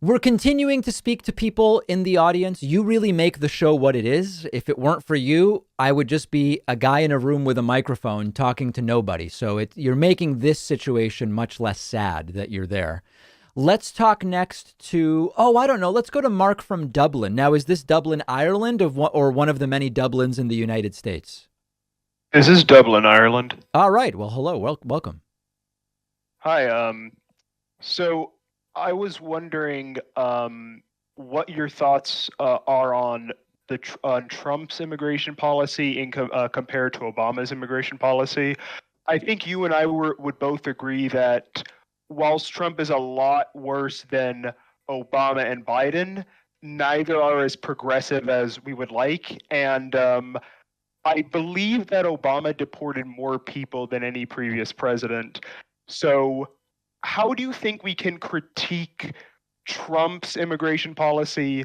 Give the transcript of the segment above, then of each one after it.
We're continuing to speak to people in the audience. You really make the show what it is. If it weren't for you, I would just be a guy in a room with a microphone talking to nobody. So you're making this situation much less sad that you're there. Let's talk next to, I don't know. Let's go to Mark from Dublin. Now, is this Dublin, Ireland, or one of the many Dublins in the United States? This is Dublin, Ireland. All right. Well, hello. Welcome. Hi. So I was wondering what your thoughts are on on Trump's immigration policy compared to Obama's immigration policy. I think you and I would both agree that whilst Trump is a lot worse than Obama and Biden, neither are as progressive as we would like. And I believe that Obama deported more people than any previous president. So, how do you think we can critique Trump's immigration policy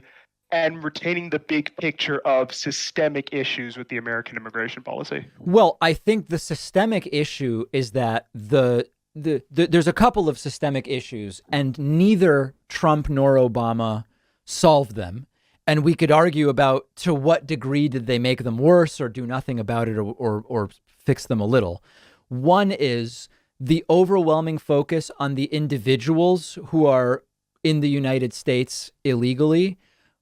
and retaining the big picture of systemic issues with the American immigration policy? Well, I think the systemic issue is that there's a couple of systemic issues, and neither Trump nor Obama solved them. And we could argue about to what degree did they make them worse or do nothing about it or fix them a little. One is the overwhelming focus on the individuals who are in the United States illegally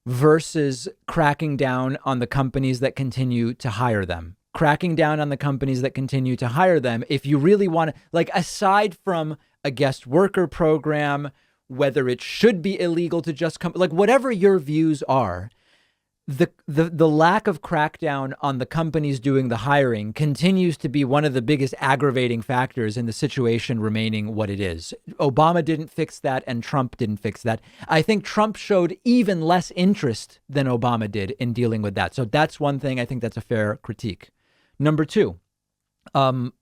versus cracking down on the companies that continue to hire them. Cracking down on the companies that continue to hire them. If you really want to, like, aside from a guest worker program, whether it should be illegal to just come, like whatever your views are, the lack of crackdown on the companies doing the hiring continues to be one of the biggest aggravating factors in the situation remaining what it is. Obama didn't fix that and Trump didn't fix that. I think Trump showed even less interest than Obama did in dealing with that. So that's one thing. I think that's a fair critique. Number two, DACA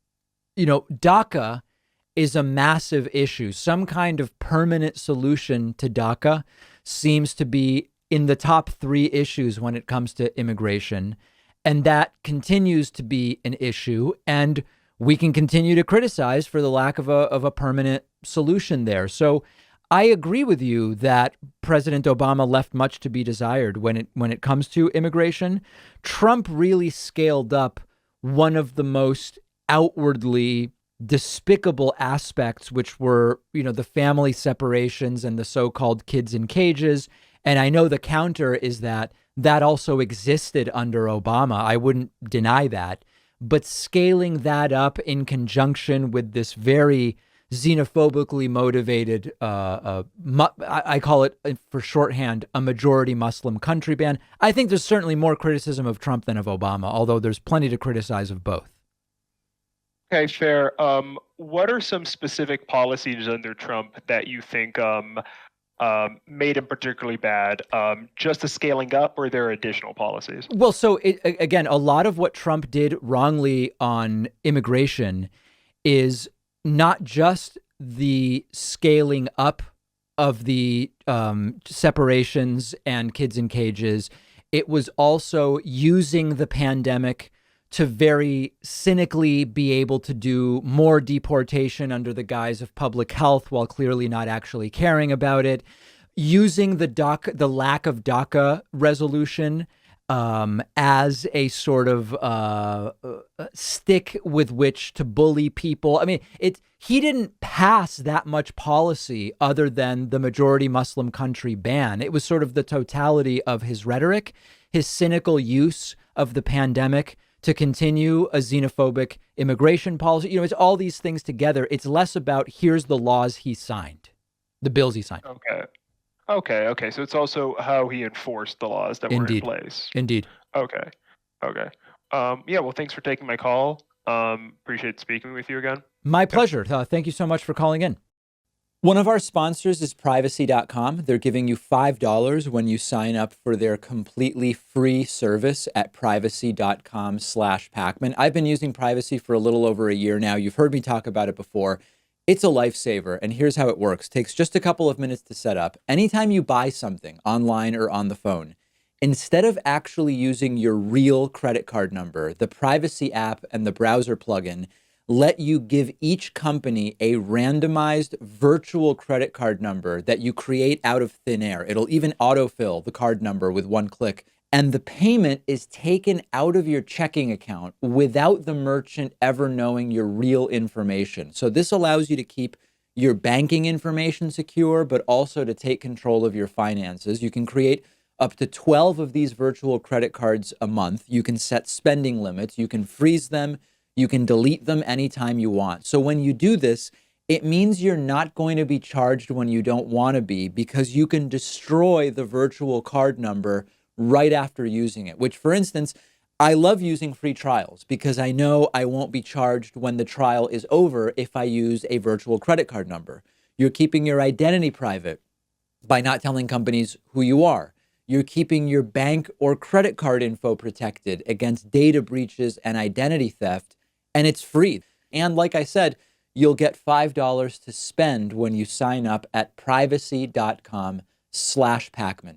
is a massive issue. Some kind of permanent solution to DACA seems to be in the top three issues when it comes to immigration. And that continues to be an issue. And we can continue to criticize for the lack of a permanent solution there. So I agree with you that President Obama left much to be desired when it comes to immigration. Trump really scaled up one of the most outwardly despicable aspects, which were, the family separations and the so-called kids in cages. And I know the counter is that also existed under Obama. I wouldn't deny that. But scaling that up in conjunction with this very xenophobically motivated, I call it for shorthand, a majority Muslim country ban. I think there's certainly more criticism of Trump than of Obama, although there's plenty to criticize of both. Okay, fair. What are some specific policies under Trump that you think made him particularly bad? Just the scaling up, or there are additional policies? Well, so again, a lot of what Trump did wrongly on immigration is not just the scaling up of the separations and kids in cages. It was also using the pandemic to very cynically be able to do more deportation under the guise of public health while clearly not actually caring about it, using the lack of DACA resolution as a sort of stick with which to bully people. I mean, he didn't pass that much policy other than the majority Muslim country ban. It was sort of the totality of his rhetoric, his cynical use of the pandemic to continue a xenophobic immigration policy. It's all these things together. It's less about here's the laws he signed, the bills he signed. Okay. So it's also how he enforced the laws that were in place. Indeed. Okay. Yeah, well, thanks for taking my call. Appreciate speaking with you again. My pleasure. Thank you so much for calling in. One of our sponsors is privacy.com. They're giving you $5 when you sign up for their completely free service at privacy.com/Pacman. I've been using Privacy for a little over a year now. You've heard me talk about it before. It's a lifesaver, and here's how it works. It takes just a couple of minutes to set up. Anytime you buy something online or on the phone, instead of actually using your real credit card number, the Privacy app and the browser plugin let you give each company a randomized virtual credit card number that you create out of thin air. It'll even autofill the card number with one click. And the payment is taken out of your checking account without the merchant ever knowing your real information. So this allows you to keep your banking information secure, but also to take control of your finances. You can create up to 12 of these virtual credit cards a month. You can set spending limits. You can freeze them. You can delete them anytime you want. So when you do this, it means you're not going to be charged when you don't want to be, because you can destroy the virtual card number right after using it, which, for instance, I love using free trials because I know I won't be charged when the trial is over if I use a virtual credit card number. You're keeping your identity private by not telling companies who you are. You're keeping your bank or credit card info protected against data breaches and identity theft, and it's free. And like I said, you'll get $5 to spend when you sign up at privacy.com/Pacman.